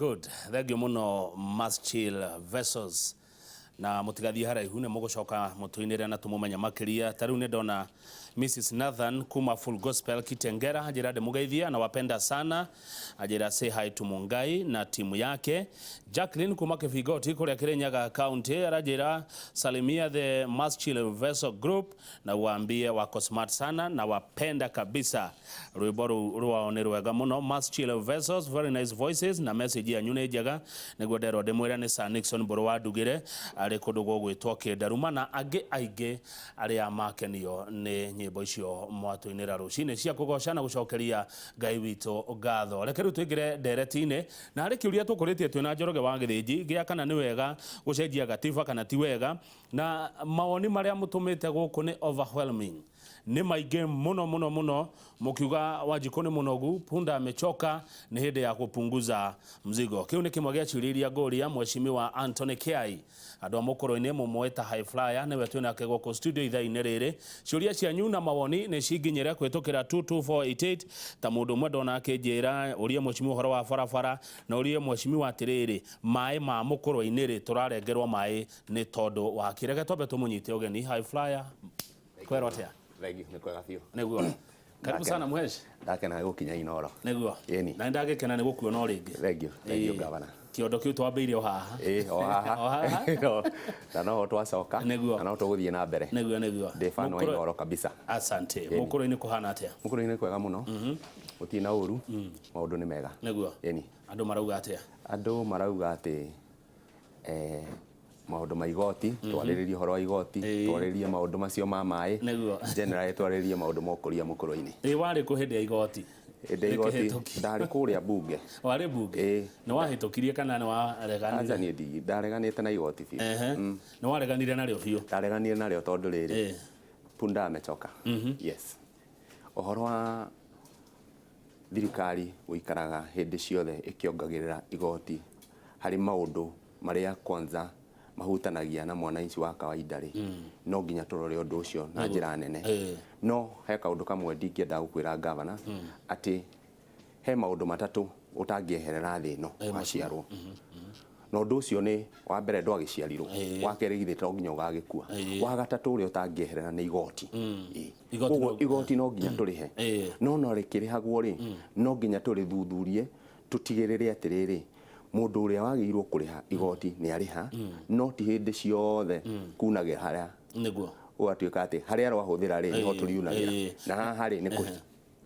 Good. Thank you muno Maschil Vessels. Na mutigathi haraihu ne mugucoka mutuinire na tumumenya makiria tariu ne ndona Mrs. Nathan kuma Full Gospel Kitengera ajira de mugeithia na wapenda sana ajira say hi to Mungai na timu yake. Jacqueline kuma Kivigoti kule Kirinyaga County ajira salimia the Maschil Vessel Group na waambie wako smart sana na wapenda kabisa. Ruiboru ruwaone rwega muno Maschil Vessels, very nice voices na message ya nyune jaga negwedero de mwira ne Sir Nixon Borwa Dugire ari kudugo gwitwo Kindaruma na age aige ari amakenio ni nyimbo icio mwatuinira rucine cia kugoca na gucokeria Ngai witu ngatho. Reke riu twingire nderetine na hari kiuria tukuritie twina Njoroge wa Githinji gia kana ni wega gucenjia gatiba kana ti wega, na mawoni maria mutumite guku ni overwhelming, ni maingi muno mukiuga Wanjiku ni munogu, Punda amechoka, ni hinde ya kupunguza mzigo. Kiu ni kimwe gia chiriria ngoria Mheshimiwa Anthony Kiai andu amukoro-ini mumweta high flyer niwe twina ke goko studio ithaa-ini riri. Ciuria cianyu na mawoni ni cinginyire kwitukira 22488 ta mundu mwe ndona akinjira urie Mheshimiwa horo wa barabara na urie Mheshimiwa atiriri mai ma mukoro-ini ri turarengerwa mai ni tondu wa kirege tobe tumunyite ugeni high flyer kwero atia Regi ni kwega biu niguo. Karibu sana Mhesh. Ndakena gukinya Inoro. Niguo. Yeni. Na ndagikena ni gukuona o ringi. Regi gavana. Kiondo kiu twambiire o haha. O haha. Na no twacoka. Na no tuguthie na mbere. Niguo. De fan wa Inoro kabisa. Asante. Mukuru-ini kuhana atia? Mukuru-ini kwega muno. Utina uru. Maundu ni mega. Niguo. Yeni. Andu marauga atia? Andu marauga ati maundu ma igoti twariririe horo wa igoti twariririe maundu macio ma mai general twariririe maundu mokuria mukuru-ini. Wari ku hindi ya igoti? Hindi igoti ndari kuria bunge. Wari bunge? Ni wahitukirie kana ni wareganire? Acha ni ndareganite na igoti biu. Ni wareganire nario biu? Ndareganire nario tondu riri Punda amechoka. Yes. Ohoro wa thirikari guikaraga hindi ciothe ikiongagirira igoti hari maundu maria kwanza mahutanagia na mwananchi wa kawaida ri no nginya turore undu ucio na njira nene. No he kaundu kamwe ndingienda gukwira gavana ati he maundu matatu utangieherera thi no waciarwo. Na undu ucio ni wa mbere ndwagiciarirwo, wa keri githi to nginya ugagikua, wa gatatu uri utangieherera ni igoti. Igoti no nginya turihe, no rikirihagwo ri no nginya turithuthurie tutigirire atiriri mundu uria wagirwo kuriha igoti ni ariha, no ti hindi ciothe kunagira haria niguo ugatuika ati haria rwahuthira ri ho turiunagira na haha ri ni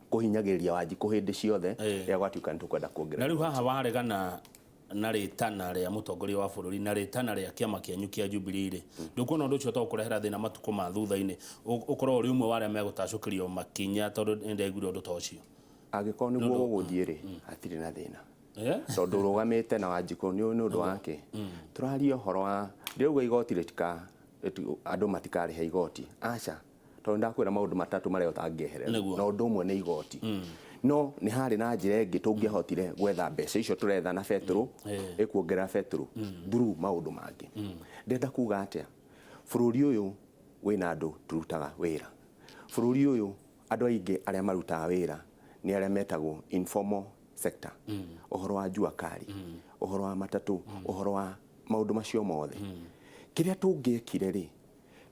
kuhinyagiriria Wanjiku hindi ciothe ya gwatuika nitukwenda kuongerera. Na riu haha waregana na ritana ria mutongoria wa bururi na ritana ria kiama kianyu kia Jubilee ri ndukuona undu ucio to kurehera thina matuko ma thutha-ini ukorwo uri umwe waria megutacukirio makinya tondu ndegwire undu ta ucio? Agiko niguo guthie ri atiri na thina tondu rugamite na Wanjiku ni undu wake. Turaria horo wa ndeuga igoti ritika andu matikarihe igoti. Acha tondu ndakwira maundu matatu maria utangieherera na undu umwe ni igoti. No ni hari na njira ingi tungihotire gwetha mbeca icio turetha na betro ikuongerera betro through maundu mangi. Ndenda kuga atia bururi uyu wina andu turutaga wira. Bururi uyu andu aingi aria marutaga wira ni aria metagwo informal sector. Ohoro wa jua kari, ohoro wa matatu, ohoro wa maundu macio mothe. Kiria tungiekire ri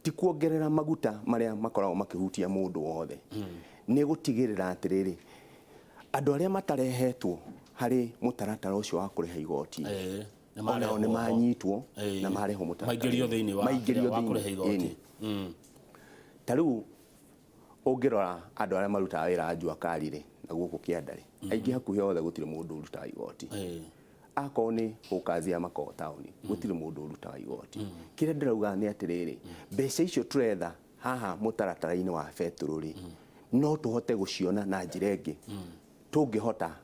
ti kuongerera maguta maria makoragwo makihutia mundu wothe. Ni gutigirira atiriri andu aria matarehetwo hari mutaratara ucio wa kuriha igoti ni manyitwo na mareho mutaratara maigirio thiini wa kuriha igoti. Tariu ungirora andu aria marutaga wira a jua kari ri na guku kiandari aingi hakuhi othe gutire mundu urutaga igoti. Ako ni ukazia mako tauni gutire mundu urutaga igoti. Kiria ndirauga ni atiriri mbeca icio turetha haha mutaratara-ini wa betro ri no tuhote guciona na njira ingi tungihota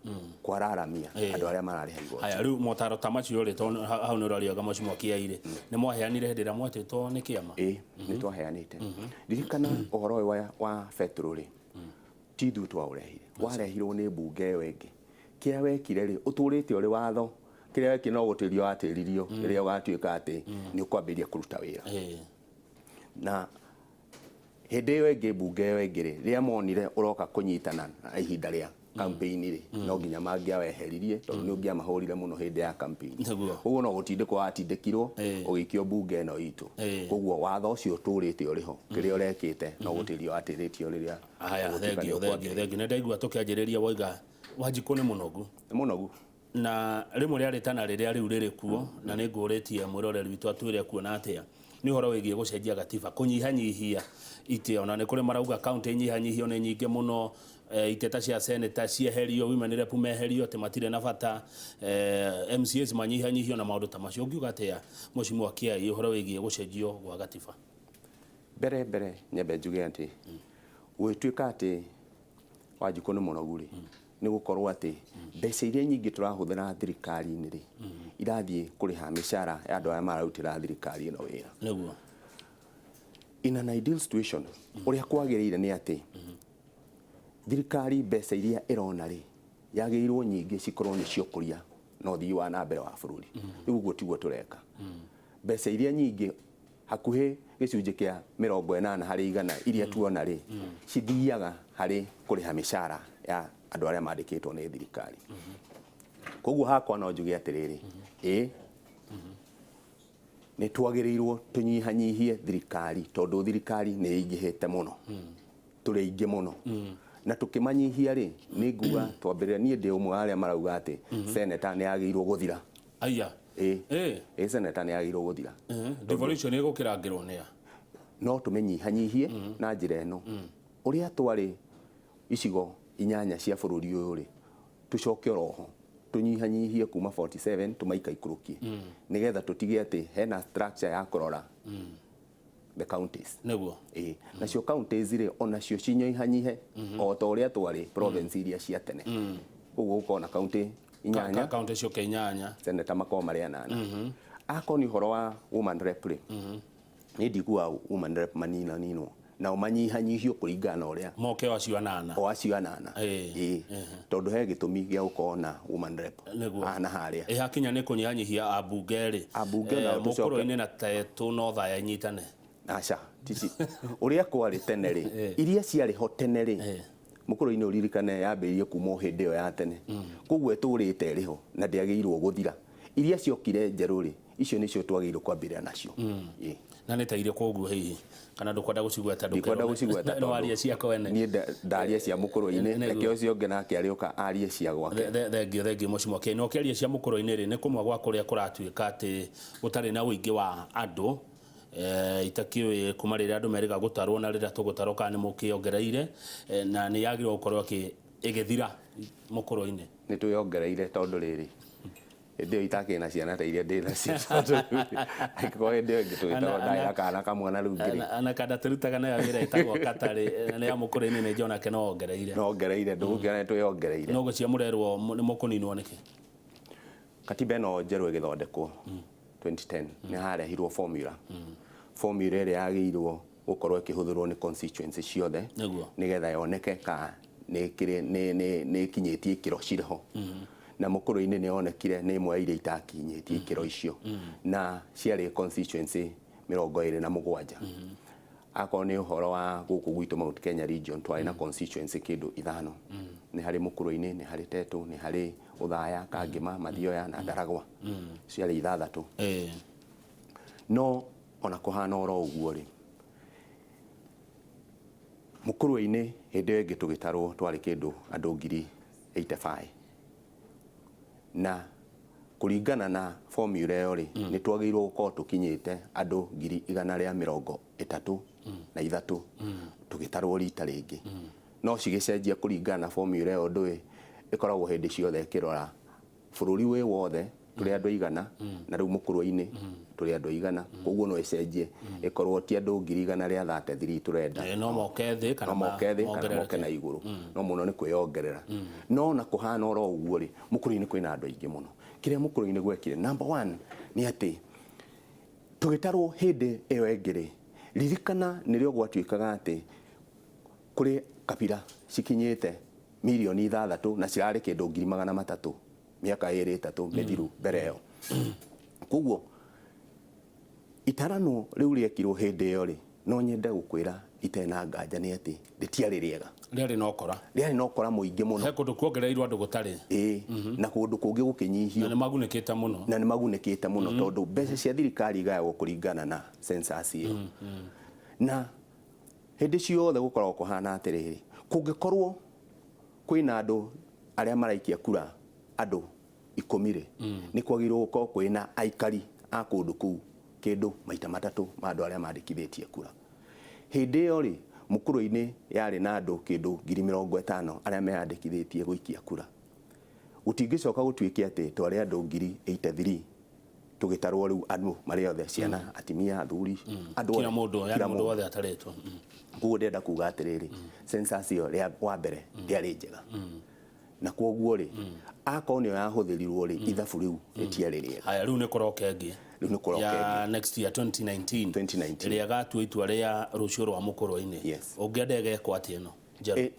kwararamia andu aria marariha igoti. Aya riu motaro ta macio ri to hau ni rariaga Mheshimiwa Kiai ni mwaheanire hindi ria mwetitwo ni kiama? Ni twaheanite. Ririkana ohoro wa betro ri ti thu twaurehire, warehirwo ni mbunge ĩyo ĩngĩ. Kiria wekire ri uturite uri watho, kiria wekire no gutirio atiririo riria ugatuika ati ni ukwambiria kuruta wira. Na hindi ĩyo ĩngĩ mbunge ĩyo ĩngĩ riria monire uroka kunyitana na ihinda ria campaign ri no nginya mangiaweheririe tondu ni ungiamahurire muno hindi ya campaign uguo no gutindikwo watindikirwo ugikio bunge no itu koguo watho ucio turite uriho kiria urekite no gutirio atiritio riria aya thengio ne ndaigua tukianjiriria woiga Wanjiku ni munogu na rimwe ria ritana riria riu riri kuo na ni nguritie mwiroreri witu atwire kuona atia ni horo wigie gucenjia gatiba kunyihanyihia ite ona ni kuri marauga county nyihanyihio ni nyinge muno iteta cia senator cieherio women rep meherio te matire na bata MCAs manyihanyihio na maundu ta macio ngiuga atia mucimu wa Kiai horo wigie gucenjio gwa gatiba mbere nyambe njuge ati gwituika ati Wanjiku ni munogu ri ni gukorwo ati mbeca iria nyingi turahuthira thirikari-ini ri irathie kuriha mishara ya andu aya mararutira thirikari ino wira niguo in an ideal situation uria kwagiriire ni ati thirikari mbeca iria irona ri yagirirwo nyingi cikorwo ni cio kuria no thii wa na mbere wa bururi uguo tiguo tureka mbeca iria nyingi hakuhi gicunje kia 80 hari 100 iria tuona ri cithiaga hari kuriha mishara ya andu aria mandikitwo ni thirikari koguo hakwa no njuge atiriri ni twagirirwo tunyihanyihie thirikari tondu thirikari ni ingihite muno turi ingi muno na tukimanyihia ri ni nguga twambire nie ndi umwe aria marauga ati senator ni agirwo guthira aya senator ni agirwo guthira devolution ego kirangirwo nia no tumenyihanyihie na njira eno uria twari icigo inyanya cia bururi uyu ri tucoke roho tunyihanyihie kuma 47 tumaika ikurukie nigetha tutige ati hena structure ya kurora the counties neguo nacio counties ri ona cio cinyihanyihe o ta uria twari province iria cia tene uguo ukona county inyanya county cio Kenya senator makoma mari 8 akoni horo wa woman rep ri ni ndigua woman rep manina nino na umanyihanyihio kuringana uria moke wa acio 8 tondu he gitumi gia ukona woman rep ana haria hakinya ni kunyihanyihia abunge ri na mukuru-ini na tetu no thaya nyitane aca tici uria kwari tene ri iria ciari ho tene ri mukuru-ini uririkane yambiririe kuma hindi yo ya tene koguo turite riho na ndiagirwo guthira iria ciokire njeru ri icio nicio twagirwo kwambira nacio na nĩ taire koguo hihi kana ndukwenda gucigweta ndukwenda gucigweta no aria cia kwene ni ndaria cia mukuru-ini reke ucio nge nake ariuka arie cia gwake thengio mucimo ke no kiaria cia mukuru-ini ri ni kumwe gwa kuria kuratuika ati gutari na uingi wa andu itakiwe kuma rĩrĩa andu meriga gutarwo na rĩrĩa tugũtarwo kana nĩ mũkĩongereire na nĩ yagĩrĩirwo gũkorwo igĩthira mukuru-ini nĩ twĩongereire tondu rĩrĩ ndio itake na ciana ta iria ndina cio kwa ndio ngitwita ndaya kana kamwana rungiri ana kada turutaga nayo wira itagwo katari na ya mukuru-ini nĩ njona ke no ongereire ndũgũkĩona twĩongereire no gũcia mũrerwo nĩ mũkũninwo nĩkĩ katiba ĩno njerũ ĩgĩthondekwo 2010 nĩ harehirwo formula ĩrĩa yagĩirwo gũkorwo ĩkĩhũthĩrwo nĩ constituency ciothe nĩgetha yoneke ka nĩ kinyĩtie ikĩro cirĩho na mukuru-ini nĩ onekire nĩ imwe iria itakinyĩtie ikĩro icio na ciarĩ constituency 27 akorwo nĩ ũhoro wa gũkũ gwitũ Mount Kenya region twarĩ na constituency kĩndũ 5 nĩ harĩ mukuru-ini nĩ harĩ Tetu nĩ harĩ Uthaya Kangima Mathioya na Ndaragwa ciarĩ 6 no ona kuhana oro uguo ri mukuru-ini hĩndĩ ĩyo ĩngĩ tũgĩtarwo twarĩ kĩndũ andũ 85 na kuringana na formula ĩyo ri nĩ twagĩrĩirwo gũkorwo tũkinyĩte andũ 133 tũgĩtarwo rita rĩngĩ no cigĩcenjia kuringana na formula ĩyo ndũĩ ĩkoragwo hĩndĩ ciothe ĩkĩrora bũrũri wĩ wothe tũrĩ andũ igana na rĩu mukuru-ini tũrĩ andũ igana koguo no ĩcenjie ĩkorwo ti andũ 133 turenda no moke thĩ kana moke na igũrũ no mũno nĩ kwĩongerera no na kũhana oro ũguo rĩ mukuru-ini kwĩna andũ aingĩ mũno kĩrĩa mukuru-ini gwekire number 1 nĩ atĩ tũgĩtarwo hĩndĩ ĩyo ĩngĩ rĩ ririkana nĩrĩo gwatuĩkaga atĩ kũrĩ kabira cikinyĩte milioni 6 na cirarĩ kĩndũ 300,000 miaka 2-3 mithiru mbere ĩyo koguo itarano riu riekirwo hindi iyo ri no nyende gukwira itena nganja ni ati ritiari riega riari no kora muingi muno he kundu kuongereirwo andu gutari na kundu kungi gukinyihio na ni magunekete muno tondu mbeca cia thirikari igayagwo kuringana na census iyo na hindi ciothe gukorwo kuhana atiriri kungikorwo kwina andu aria maraikia kura andu 10 ni kwagirwo gukorwo kwina aikari a kundu kuu kindu maita matatu ma andu aria mandikithitie kura hindi iyo ri Mukuru-ini yari na andu kindu 50,000 aria meyandikithitie guikia kura utingicoka gutwike ati twari andu 83 tugitarwo riu andu mari othe ciana atimia athuri andu kila mundu wothe ataretwo kuo ndenda kuga atiriri census iyo ria wa mbere ndiari njega na koguo ri akorwo niyo yahuthirirwo ri ithabu riu ritiari riega haya riu ni koroke ngi ya next year 2019 iria gatua itua ria rucio rwa Mukuru-ini ungienda igekwo ati ino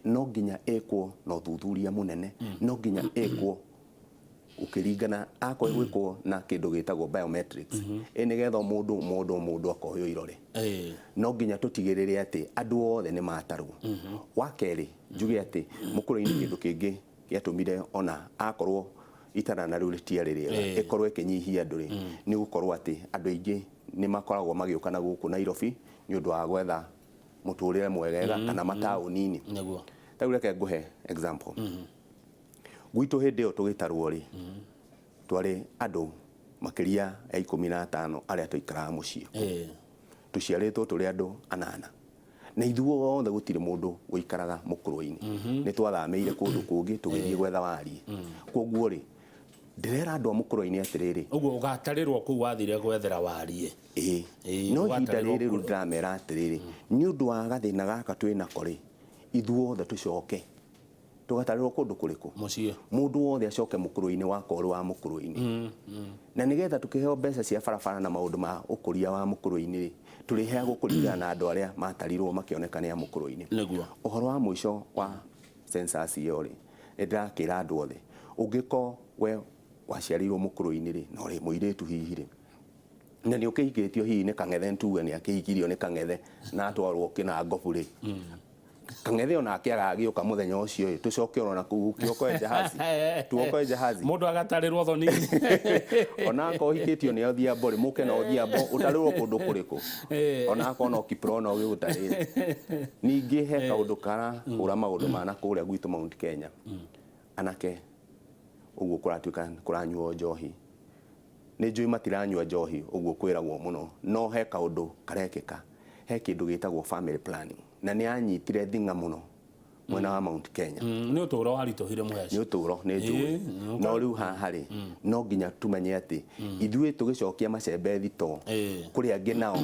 no nginya ekwo no thuthuria munene no nginya ekwo ukiringana akwa gwikwo na kindu gitagwo biometrics nigetha mundu akohyo irore no nginya tutigirire ati andu othe ni matarwo wakeri njuge ati Mukuru-ini kindu kingi giatumire ona akorwo itara na riu ritiari riega ikorwo ikinyihia andu ri ni gukorwo ati andu aingi ni makoragwo magiuka na guku Nairobi ni undu wa gwetha muturire mwegega kana mataunini niguo tagu reke nguhe example gwitu hindi yo tugitarwo ri twari andu makiria ya 15 aria tuikara mucie tuciaritwo turi andu 8 na ithuo othe gutire mundu guikaraga Mukuru-ini ni twathameire kundu kungi tugithie gwetha wari koguo ri ndirera andu a Mukuru-ini atiriri uguo ugatarirwo ku wathire gwethera wari no hinda riri ru ndamera atiriri ni undu wa gathina gaka twina kori ithuo othe tucoke tugatarirwo kundu kuriku mucie mundu wothe acoke Mukuru-ini wakori wa Mukuru-ini na nigetha tukiheo mbeca cia barabara na maundu ma ukuria wa Mukuru-ini turiheagwo kuringana na andu aria matarirwo makionekana ya Mukuru-ini niguo uhoro wa mwisho wa census iyo ri ndakira andu othe ungiko we waciarirwo Mukuru-ini ri no ri muiritu hihi ri na ni ukihikitio hihi ni Kang'ethe ntuge ni akihikirio ni Kang'ethe na atwarwo kina ngobu ri Kang'ethe ona akiagagiuka muthenya ucio tucoke ona ku kioko jahazi tuoko jahazi mundu agatarirwo thonini ona ko hikitio ni othia bori muke na othia bo utarirwo kundu kuriku ona ko no kiprono wi utarire ningi he kaundu kara ura maundu mana kuria gwitu Mount Kenya anake uguo kuratuika kuranyuo njohi ni njui matiranyua njohi uguo kwiragwo muno no he kaundu karekeka he kindu gitagwo family planning na ni anyitire thinga muno mwena wa Mount Kenya ni uturo waritohire muheci ni uturo ni njui no riu haha ri no nginya tumenye ati ithuĩ tugicokia macembe thito kuri angi nao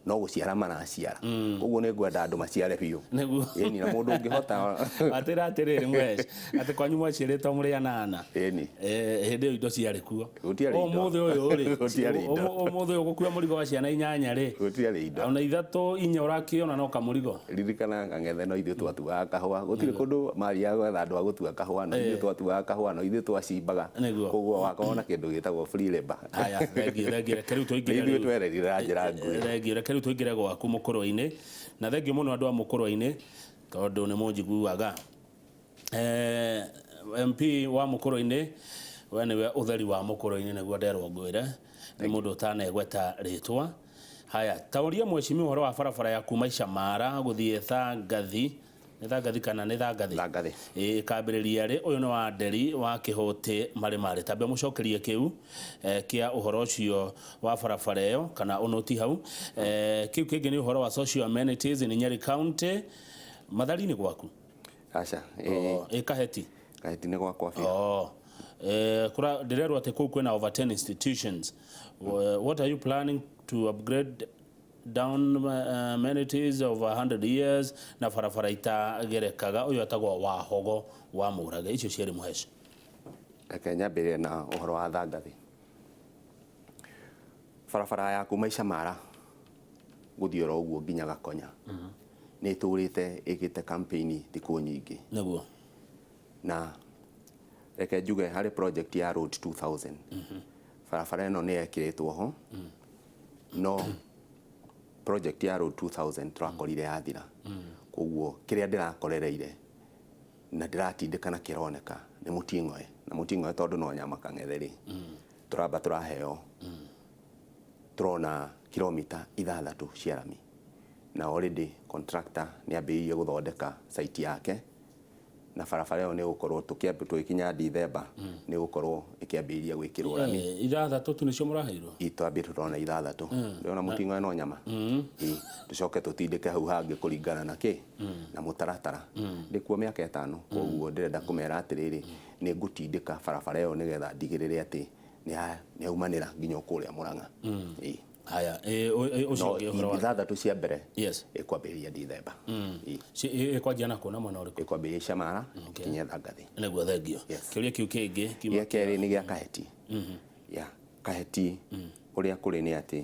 no guciara maraciara koguo ni ngwenda andu maciare biu niguo ni na mundu ungihota atira atiriri muheci ati kwanyu mwaciarite muri 8 hindi indo ciari kuo umuthi uyu ri umuthi uyu gukua murigo wa ciana 8 ri gutiari indo ona 3 4 urakiona no kamurigo ririkana Kang'ethe no ithuĩ twatuaga kahua gutire kundu maria gwetha andu a gutua kahua no ithuĩ twatuaga kahua no ithuĩ twacimbaga koguo wakona kindu gitagwo free labor aya thengio keriu tuingire ithuĩ twererira njira ngui thengio keriu tuingire gwaku Mukuru-ini na thengio muno andu a Mukuru-ini tondu ni munjiguaga MP wa Mukuru-ini we niwe utheri wa Mukuru-ini niguo nderwo ngwire ni mundu utanegweta ritwa haya tauria mweshimiwa horo wa barabara ya kuma Icamara guthie Thangathi ni Thangathi kana ni Thangathi kambiriria ri uyu ni wa nderi wa Kihuti mari tambe mucokerie kiu kia uhoro ucio wa barabara iyo kana unoti hau kiu kingi ni uhoro wa social amenities ni Nyeri County Mathari ni gwaku acha kaheti ni gwakwa kura ndirerwo ati kuu kwina over 10 institutions what are you planning to upgrade down amenities over 100 years na barabara itagerekaga uyu atagwo wa hogo wa Murage icio cieri muheci Kenya mbere na uhoro wa Thangathi barabara ya kuma Icamara guthiora uguo nginya Gakonya ni turite igite campaign thiku nyingi niguo na reke njuge hari project ya road 2000 barabara ino ni ekiritwo ho no project ya Road 2000 turakorire yathira koguo kiria ndirakorereire na ndiratindikana kironeka ni Muting'oe na Muting'oe tondu no nyama kang'etheri turamba turaheo turona kilomita 6 cia rami na already contractor ni ambiirie guthondeka site yake na barabara ĩyo nĩ gũkorwo tũkinya Dithemba nĩ gũkorwo ĩkĩambĩrĩria gwĩkĩrwo rami 6 tu nĩcio mũraheirwo itwambie tũrona 6 ndĩona Muting'oe no nyama tũcoke tũtindĩke hau hangĩ kũringana na kĩ na mũtaratara ndĩkuo mĩaka 5 koguo ndĩrenda kũmera atĩrĩrĩ nĩ ngũtindĩka barabara ĩyo nĩgetha ndigĩrĩre atĩ nĩ aumanĩra nginya kũrĩa Mũrang'a haya ucio ngi uhoro wa 6 cia mbere yes ikwambĩrĩria Dithemba ikwanjia na kuona mwana ũrĩkũ ikwambĩrĩria Camara kinya Thagathi nĩguo thengio kĩũria kĩu kĩngĩ gĩa kerĩ nĩ gĩa Kaheti ya Kaheti ũrĩa kũrĩ nĩ atĩ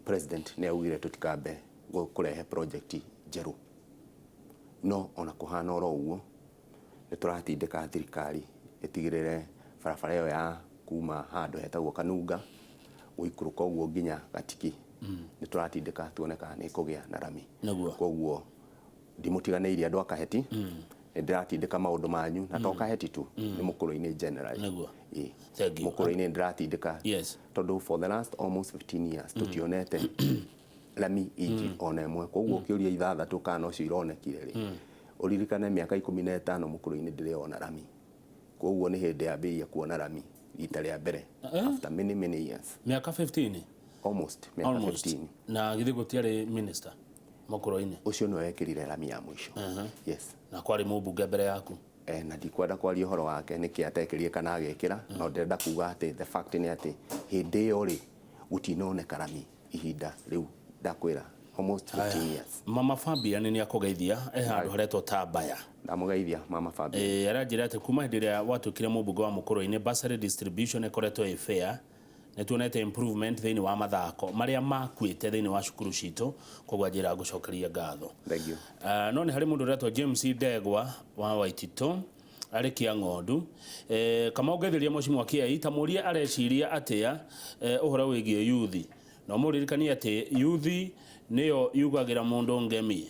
president nĩ augire tũtikambe kũrehe project njerũ no ona kũhana oro ũguo nĩ tũratindĩka thirikari ĩtigĩrĩre barabara ĩyo ya kuma handũ hetagwo Kanunga gũikũrũka ũguo nginya Gatiki nĩ tũratindĩka tuoneka nĩ kũgĩa na rami koguo ndimũtiganĩirie andũ a Kaheti nĩ ndĩratindĩka maũndũ manyu na to Kaheti tu nĩ Mũkũrũ-inĩ general Mũkũrũ-inĩ ndĩratindĩka tondũ for the last almost 15 years tũtionete rami iji ona ĩmwe koguo kĩũria 6 kana ũcio ironekire rĩ ũririkane mĩaka 15 Mũkũrũ-inĩ ndĩrĩona rami koguo nĩ hĩndĩ yambĩrĩria kuona rami rita rĩa mbere after many years miaka 15 almost miaka 15 na githĩ gũtiarĩ minister Mũkũrũ-inĩ ũcio nĩ wekĩrire rami ya mũico yes na kwarĩ mũmbunge mbere yaku na ndikwenda kwaria ũhoro wake nĩkĩ atekĩrire kana agekĩra no ndĩrenda kuga atĩ the fact nĩ atĩ hĩndĩ ĩyo rĩ gũtinoneka rami ihinda rĩu ndakwĩra almost 15 years mama Fabian nĩ akũgeithia handũ haretwo Tambaya ndamũgeithia mama Fabian aranjĩra atĩ kuma hĩndĩ ĩrĩa watũkire mũmbunge wa Mũkũrũ-inĩ bursary distribution ĩkoretwo ĩ fair nĩ tuonete improvement thĩinĩ wa mathako marĩa makuĩte thĩinĩ wa cukuru citũ koguo njĩra ngũcokeria ngatho thank you no nĩ harĩ mũndũ ũretwo James Ndegwa wa Waititũ arĩ Kĩang'ondu kama ũngeithĩria Mheshimiwa Kiai tamũria areciria atĩa ũhoro wĩgiĩ yuthi no mũririkanie atĩ yuthi nĩyo yugagĩra mũndũ ngemi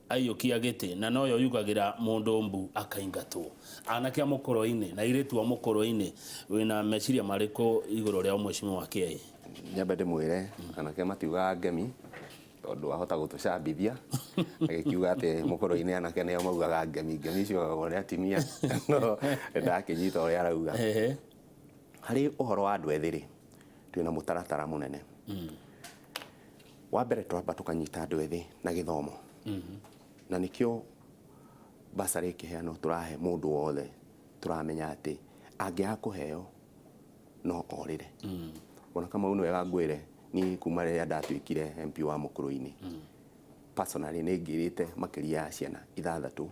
aiyũkia gĩtĩ na noyo yugagĩra mũndũ mbu akaingatwo anake a Mũkũrũ-inĩ na airĩtu a Mũkũrũ-inĩ wĩna meciria marĩkũ igũrũ rĩa Mheshimiwa Kiai nyambe ndĩmwĩre anake matiugaga ngemi tondũ ahota gũtũcambithia agĩkiuga atĩ Mũkũrũ-inĩ anake nĩo maugaga ngemi ciugagwo nĩ atimia no ndakĩnyita ũrĩa arauga harĩ ũhoro wa andũ ethĩ rĩ twĩna mũtaratara mũnene wa mbere twamba tũkanyita andũ ethĩ na gĩthomo na nĩkĩo basarĩ kĩheano tũrahe mũndũ wothe tũramenya atĩ angĩaga kũheo no orĩre ona kama nĩ wega ngwĩre ni kuma rĩrĩa ndatuĩkire MP wa Mũkũrũ-inĩ personally nĩ ngĩrĩte makĩria ya ciana 6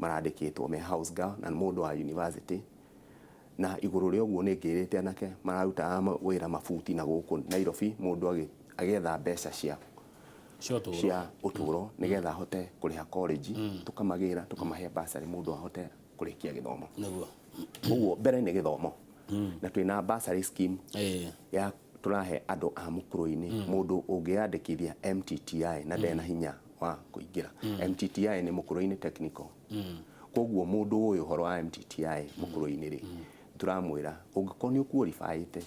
marandĩkĩtwo me house girl na mũndũ wa university na igũrũ rĩa ũguo nĩ ngĩrĩte anake mararuta wĩra mabuti na gũkũ Nairobi mũndũ agĩetha mbeca cia ũtũũro nĩgetha ahote kũrĩha college tũkamagĩra tũkamahe basarĩ mũndũ ahote kũrĩkia gĩthomo ũguo mbere nĩ gĩthomo na twĩna basarĩ scheme ya tũrahe andũ a Mũkũrũ-inĩ mũndũ ũngĩandĩkithia MTTI na ndena hinya wa kũingĩra MTTI nĩ Mũkũrũ-inĩ technical koguo mũndũ ũyũ ũhoro wa MTTI Mũkũrũ-inĩ rĩ turamwĩra ũngĩkorwo nĩ ũkualifaĩte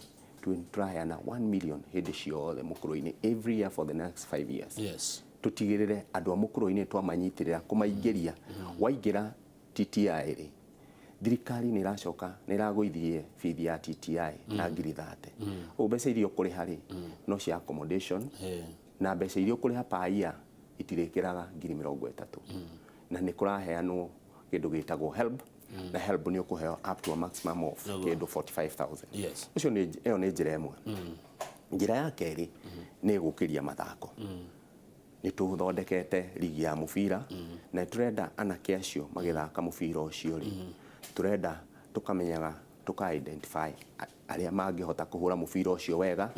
turaheana 1 million hĩndĩ ciothe Mũkũrũ-inĩ every year for the next 5 years tutigĩrĩre andũ a Mũkũrũ-inĩ twamanyitĩrĩra kũmaingĩria waingĩra TTI rĩ thirikari nĩ iracoka nĩ iragũithie bithi ya TTI na 30,000 o mbeca iria ũkũrĩha rĩ no cia accommodation na mbeca iria ũkũrĩha per year itirĩkĩraga 30,000 na nĩ kũraheanwo kĩndũ gĩtagwo HELB na HELB nĩ ũkũheo up to a maximum of kĩndũ 45,000 ũcio ĩyo nĩ njĩra ĩmwe njĩra ya kerĩ nĩ gũkĩria mathako nĩ tũthondekete ligi ya mũbira na tũrenda anake acio magĩthaka mũbira ũcio rĩ turenda tukamenyaga tuka-identify arĩa mangĩhota kũhũra mũbira ũcio wega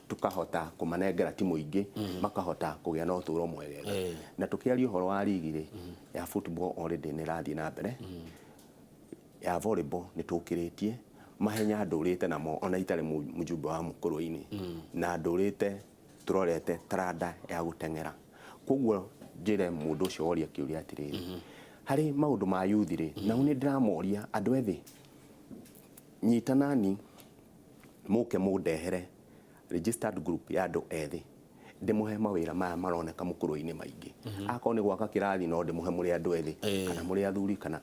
tukahota kũmanengera timu ingĩ makahota kũgĩa na ũtũũro mwegega na tukĩaria ũhoro wa ligi rĩ ya football already nĩ rathiĩ na mbere ya volleyball nĩ tũkĩrĩtie mahenya ndũrĩte namo ona itarĩ mũjumbe wa Mũkũrũ-inĩ na ndũrĩte turorete taranda ya gũteng'era koguo njĩre mũndũ ũcio woria kĩũria atĩrĩrĩ harĩ maũndũ ma youth rĩ na nĩ ndĩramoria andũ ethĩ nyitanani mũke mũndehere registered group ya andũ ethĩ ndĩmũhe mawĩra maya maroneka Mũkũrũ-inĩ maingĩ akorwo nĩ gwaka kĩrathi no ndĩmũhe mũrĩ andũ ethĩ kana mũrĩ athuri kana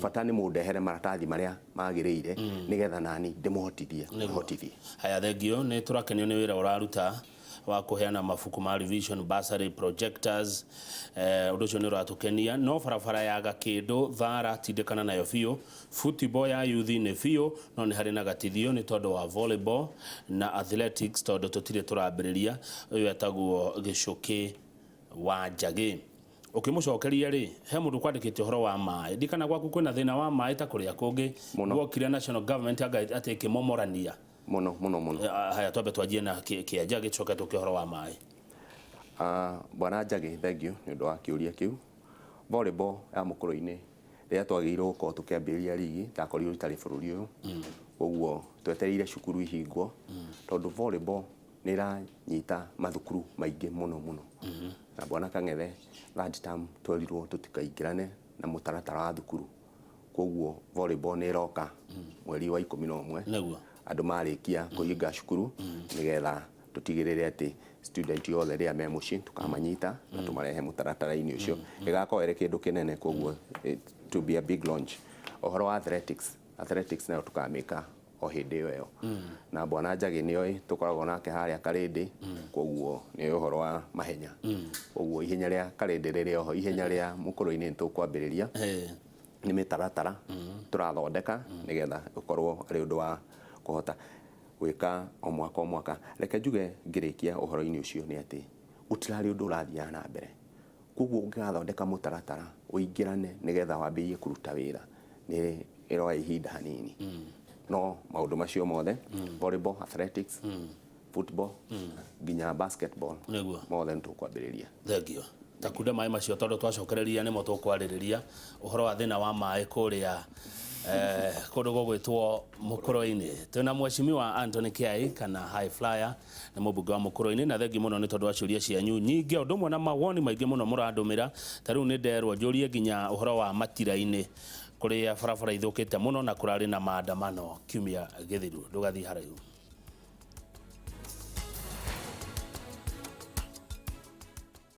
bata nĩ mũndehere maratathi marĩa magĩrĩire nĩgetha nani ndĩmũhotithie haya thengio nĩ tũrakenio nĩ wĩra ũraruta wa kuheana mabuku ma revision bursary projectors ũndũ ũcio nĩ ũratũkenia no barabara ya Gakĩndũ Thara tindĩkana nayo biũ football ya youth nĩ biũ no nĩ harĩ na gatithio nĩ tondũ wa volleyball na athletics tondũ tũtirĩ tũrambĩrĩria ũyũ etagwo Gĩcũkĩ wa Njagĩ ũkĩmũcokeria rĩ he mũndũ kwandĩkĩte ũhoro wa maĩ ndikana gwaku kwĩna thĩna wa maĩ ta kũrĩa kũngĩ gwokire national government atĩ ĩkĩmomorania muno haya twambe twanjie na kĩanja gĩcoke tũkĩhoro wa maĩ bwana Njagĩ thengio nĩ ũndũ wa kĩũria kĩu volleyball ya Mũkũrũ-inĩ rĩrĩa twagĩrĩirwo gũkorwo tũkĩambĩrĩria ligi takorirwo itarĩ bũrũri ũyũ ũguo twetereire cukuru ihingwo tondũ volleyball nĩ iranyita mathukuru maingĩ mũno na bwana Kang'ethe third term twerirwo tũtikaingĩrane na mũtaratara wa thukuru koguo volleyball nĩ ĩroka mweri wa 11 andũ marĩkia kũhinga cukuru nĩgetha tũtigĩrĩre atĩ student yothe rĩa me mũciĩ tukamanyita na tũmarehe mũtaratara-inĩ ũcio ĩgakorwo ĩrĩ kĩndũ kĩnene koguo to be a big launch ũhoro wa athletics nayo tukamĩka o hĩndĩ ĩyo na bwana Njagĩ nĩoĩ tũkoragwo nake harĩa Karĩndĩ koguo nĩ ũhoro wa mahenya koguo ihenya rĩa Karĩndĩ rĩrĩ oho ihenya rĩa Mũkũrũ-inĩ tũkwambĩrĩria nĩ mĩtaratara tũrathondeka nĩgetha ũkorwo arĩ ũndũ wa kuhota gwĩka o mwaka reke njuge ngĩrĩkia ũhoro-inĩ ũcio nĩ atĩ gũtirarĩ ũndũ ũrathiaga na mbere koguo ũngĩgathondeka mũtaratara ũingĩrane nĩgetha wambĩrĩrie kũruta wĩra nĩ ĩroya ihinda hanini no maũndũ macio mothe volleyball athletics football nginya basketball mothe nĩtũkwambĩrĩria thengio takunde maĩ macio tondũ twacokereria nĩmo tũkwarĩrĩria ũhoro wa thĩna wa maĩ kũrĩa kũndũ gũgwĩtwo Mũkũrũ-inĩ twĩna mheshimiwa Anthony Kiai kana high flyer nĩ mũmbunge wa Mũkũrũ-inĩ na thengi mũno nĩ tondũ wa ciũria cianyu nyingĩ ũndũ ũmwe na mawoni maingĩ mũno mũrandũmĩra ta rĩu nĩ nderwo njũrie nginya ũhoro wa matira-inĩ kũrĩa barabara ithũkĩte mũno na kũrarĩ na maandamano kiumia gĩthiru ndũgathiĩ haraihu